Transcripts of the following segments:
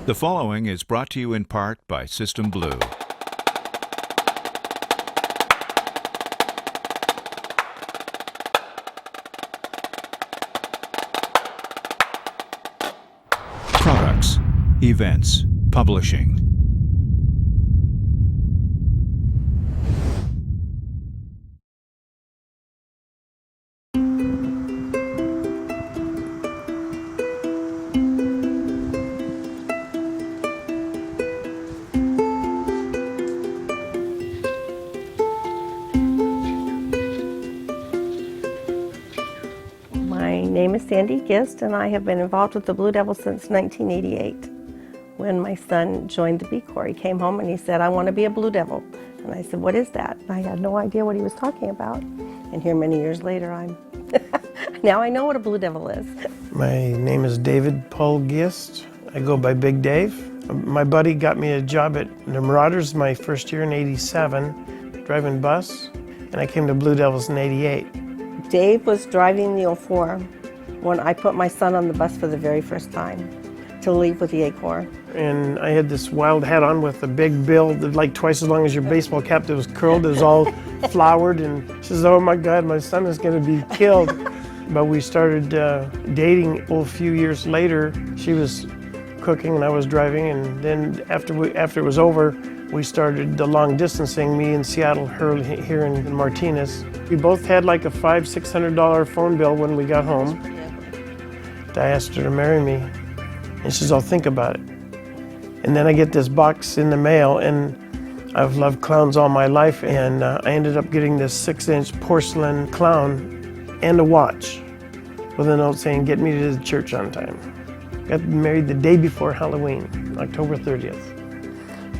The following is brought to you in part by System Blue. Products, events, publishing. My name is Sandy Gist, and I have been involved with the Blue Devils since 1988. When my son joined the B Corps, he came home and he said, "I want to be a Blue Devil." And I said, "What is that?" And I had no idea what he was talking about. And here many years later, now I know what a Blue Devil is. My name is David Paul Gist. I go by Big Dave. My buddy got me a job at the Marauders my first year in '87, driving bus, and I came to Blue Devils in '88. Dave was driving the 04 when I put my son on the bus for the very first time to leave with the A Corps. And I had this wild hat on with a big bill, like twice as long as your baseball cap, that was curled. It was all flowered, and she says, "Oh my God, my son is going to be killed." But we started dating a few years later. She was cooking and I was driving, and then after it was over, we started the long distancing, me in Seattle, her here in Martinez. We both had like a $500-600 phone bill when we got home. I asked her to marry me, and she says, "I'll think about it." And then I get this box in the mail, and I've loved clowns all my life, and I ended up getting this 6-inch porcelain clown and a watch with a note saying, "Get me to the church on time." Got married the day before Halloween, October 30th.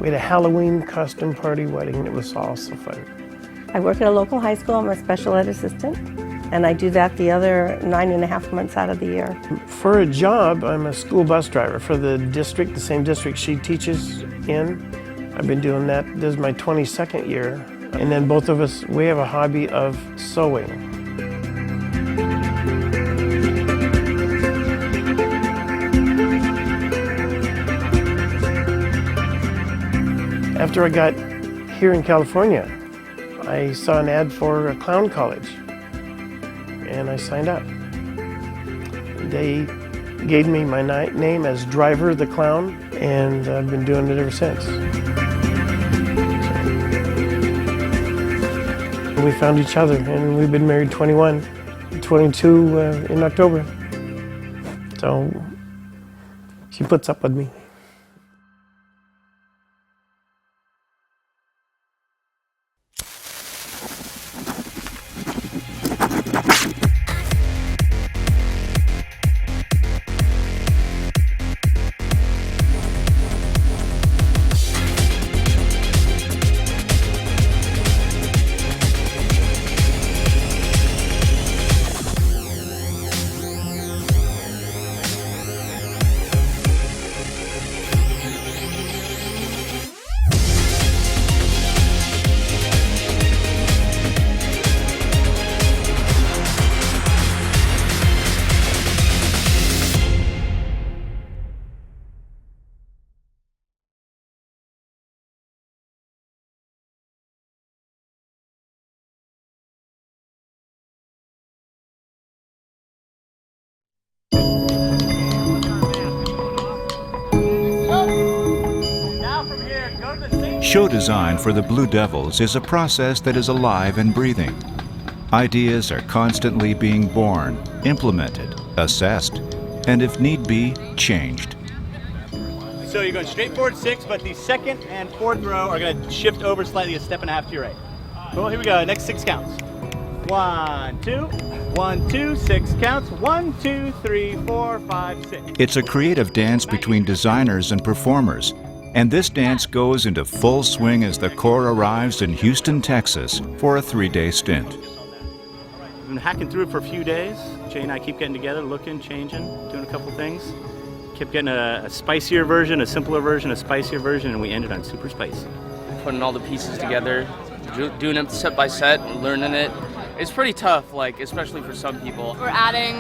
We had a Halloween costume party wedding, and it was all so fun. I work at a local high school. I'm a special ed assistant, and I do that the other 9.5 months out of the year. For a job, I'm a school bus driver for the district, the same district she teaches in. I've been doing that. This is my 22nd year. And then both of us, we have a hobby of sewing. After I got here in California, I saw an ad for a clown college, and I signed up. They gave me my name as Driver the Clown, and I've been doing it ever since. We found each other, and we've been married 22 in October. So she puts up with me. Show design for the Blue Devils is a process that is alive and breathing. Ideas are constantly being born, implemented, assessed, and if need be, changed. So you're going straight forward 6, but the second and fourth row are going to shift over slightly, a step and a half to your right. Cool, here we go, next 6 counts. 1, 2, 1, 2, 6 counts, 1, 2, 3, 4, 5, 6. It's a creative dance between designers and performers, and this dance goes into full swing as the Corps arrives in Houston, Texas for a 3-day stint. We've been hacking through it for a few days. Jay and I keep getting together, looking, changing, doing a couple things. Kept getting a spicier version, a simpler version, a spicier version, and we ended on super spicy. Putting all the pieces together, doing it set by set, learning it. It's pretty tough, like especially for some people. We're adding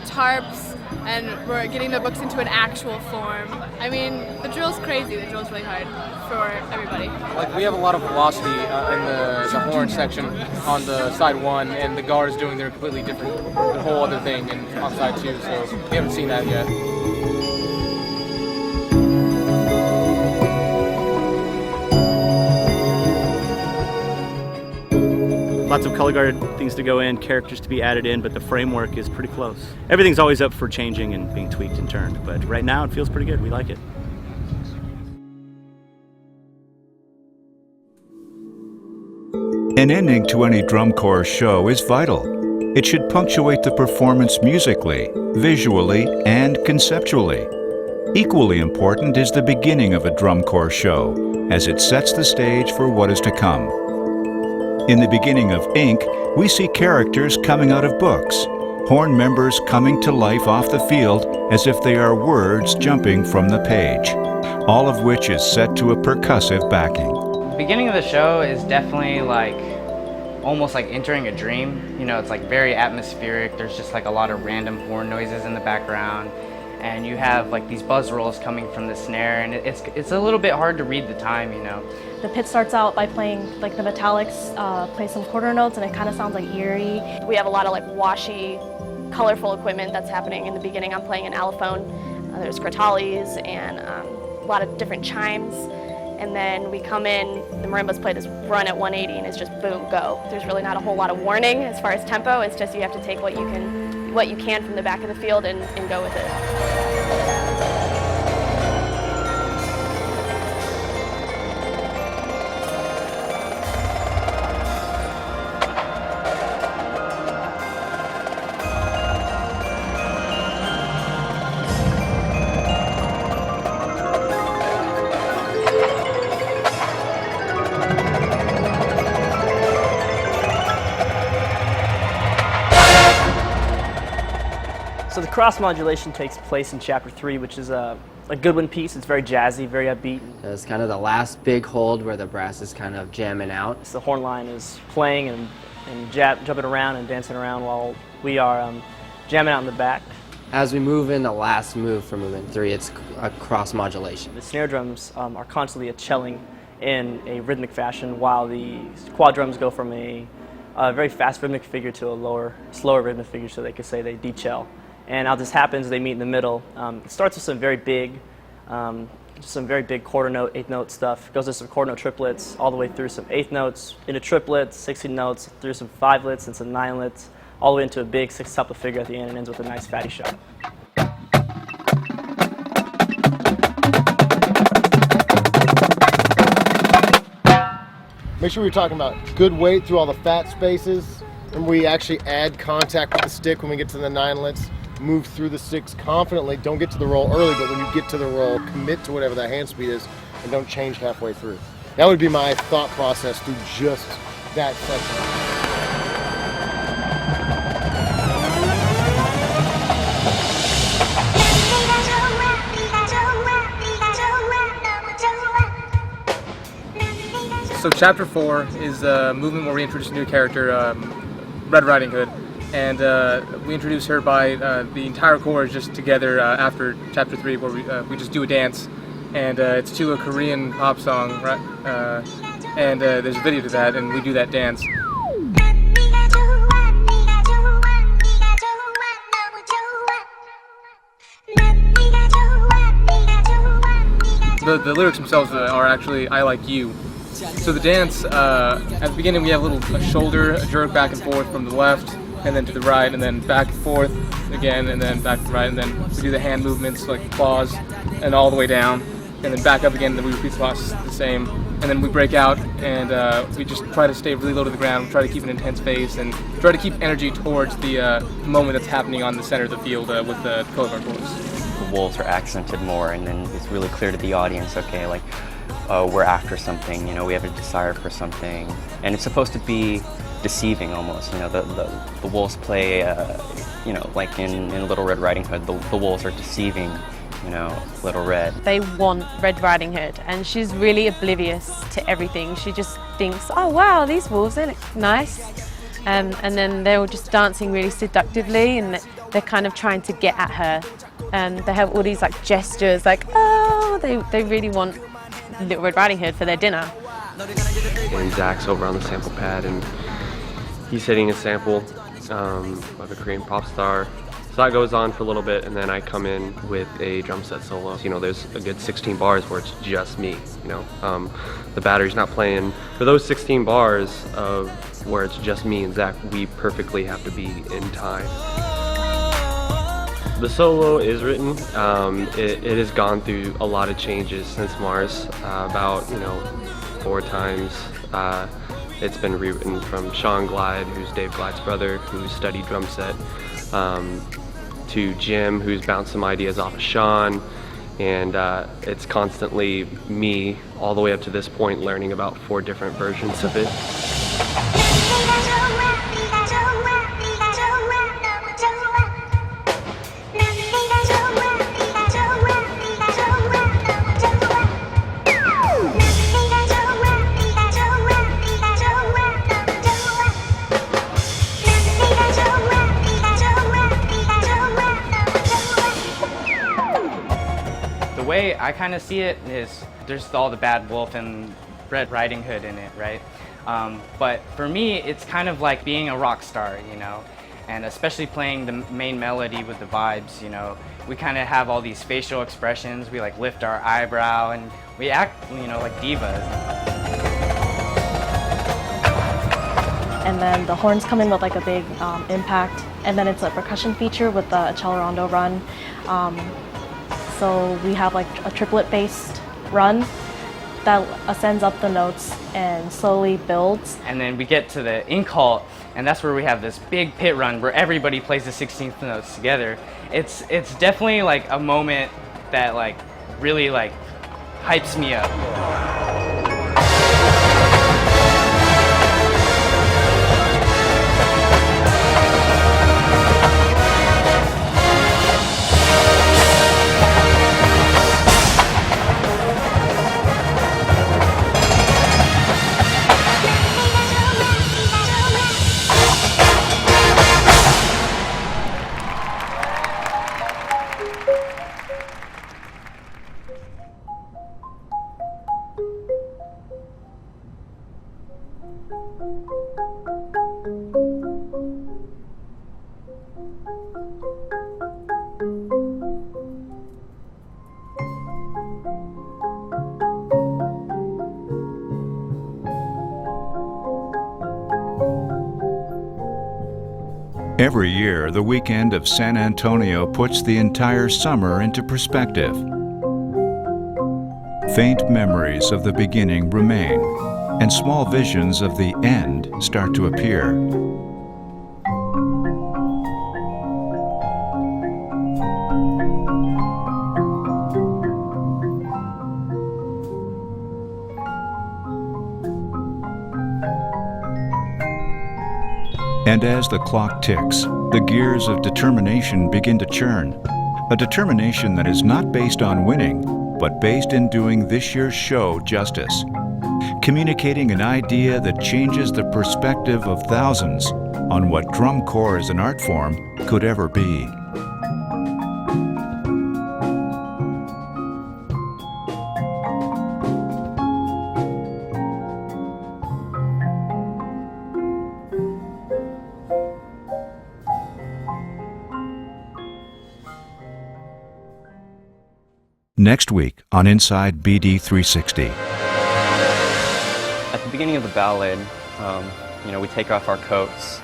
tarps, and we're getting the books into an actual form. I mean, the drill's crazy. The drill's really hard for everybody. Like, we have a lot of velocity in the horn section on the side one, and the guard is doing their completely different, the whole other thing on side two, so we haven't seen that yet. Lots of color guard things to go in, characters to be added in, but the framework is pretty close. Everything's always up for changing and being tweaked and turned, but right now it feels pretty good. We like it. An ending to any drum corps show is vital. It should punctuate the performance musically, visually, and conceptually. Equally important is the beginning of a drum corps show, as it sets the stage for what is to come. In the beginning of Ink, we see characters coming out of books, horn members coming to life off the field as if they are words jumping from the page, all of which is set to a percussive backing. The beginning of the show is definitely like almost like entering a dream. You know, it's like very atmospheric. There's just like a lot of random horn noises in the background, and you have like these buzz rolls coming from the snare, and it's a little bit hard to read the time, you know. The pit starts out by playing like the metallics, play some quarter notes, and it kind of sounds like eerie. We have a lot of like washy, colorful equipment that's happening in the beginning. I'm playing an allophone. There's gratalis and a lot of different chimes. And then we come in, the marimbas play this run at 180 and it's just boom, go. There's really not a whole lot of warning as far as tempo. It's just you have to take what you can from the back of the field and go with it. So the cross modulation takes place in chapter 3, which is a Goodwin piece. It's very jazzy, very upbeat. It's kind of the last big hold where the brass is kind of jamming out. So the horn line is playing and jumping around and dancing around while we are jamming out in the back. As we move in the last move for movement 3, it's a cross modulation. The snare drums are constantly chelling in a rhythmic fashion, while the quad drums go from a very fast rhythmic figure to a slower rhythmic figure, so they could say they decel. And how this happens, they meet in the middle. It starts with some very big quarter note, eighth note stuff. Goes to some quarter note triplets, all the way through some eighth notes, into triplets, 16 notes, through some fivelets and some ninelets, all the way into a big sextuplet figure at the end, and ends with a nice fatty shot. Make sure we're talking about good weight through all the fat spaces, and we actually add contact with the stick when we get to the ninelets. Move through the sticks confidently. Don't get to the roll early, but when you get to the roll, commit to whatever that hand speed is, and don't change halfway through. That would be my thought process through just that section. So chapter 4 is a movement where we introduce a new character, Red Riding Hood, and we introduce her by the entire corps is just together after chapter 3, where we just do a dance, and it's to a Korean pop song, right? And there's a video to that, and we do that dance. The lyrics themselves are actually "I like you." So the dance, at the beginning we have a shoulder jerk back and forth from the left, and then to the right, and then back and forth again, and then back to the right, and then we do the hand movements like claws, and all the way down, and then back up again, and then we repeat the process the same, and then we break out, and we just try to stay really low to the ground, try to keep an intense pace, and try to keep energy towards the moment that's happening on the center of the field with the color guard chorus. The wolves are accented more, and then it's really clear to the audience, okay, like, we're after something, you know, we have a desire for something, and it's supposed to be deceiving almost, you know, the wolves play, you know, like in Little Red Riding Hood, the wolves are deceiving, you know, Little Red. They want Red Riding Hood, and she's really oblivious to everything. She just thinks, oh wow, these wolves, they look nice, and then they're all just dancing really seductively, and they're kind of trying to get at her and they have all these like gestures, like, oh, they really want Little Red Riding Hood for their dinner. And Zach's over on the sample pad, and he's hitting a sample of a Korean pop star. So that goes on for a little bit, and then I come in with a drum set solo. You know, there's a good 16 bars where it's just me, you know. The battery's not playing. For those 16 bars of where it's just me and Zach, we perfectly have to be in time. The solo is written. It has gone through a lot of changes since Mars, about, you know, 4 times. It's been rewritten from Sean Glide, who's Dave Glide's brother, who studied drum set, to Jim, who's bounced some ideas off of Sean, and it's constantly me all the way up to this point learning about 4 different versions of it. The way I kind of see it is there's all the Bad Wolf and Red Riding Hood in it, right? But for me, it's kind of like being a rock star, you know, and especially playing the main melody with the vibes, you know. We kind of have all these facial expressions. We like lift our eyebrow and we act, you know, like divas. And then the horns come in with like a big impact, and then it's a percussion feature with the accelerando run. So we have like a triplet-based run that ascends up the notes and slowly builds. And then we get to the ink halt, and that's where we have this big pit run where everybody plays the 16th notes together. It's definitely like a moment that like really like hypes me up. Every year, the weekend of San Antonio puts the entire summer into perspective. Faint memories of the beginning remain, and small visions of the end start to appear. And as the clock ticks, the gears of determination begin to churn. A determination that is not based on winning, but based in doing this year's show justice. Communicating an idea that changes the perspective of thousands on what drum corps as an art form could ever be. Next week on Inside BD360. At the beginning of the ballad, you know, we take off our coats,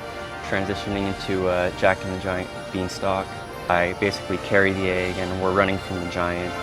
transitioning into Jack and the Giant Beanstalk. I basically carry the egg and we're running from the giant.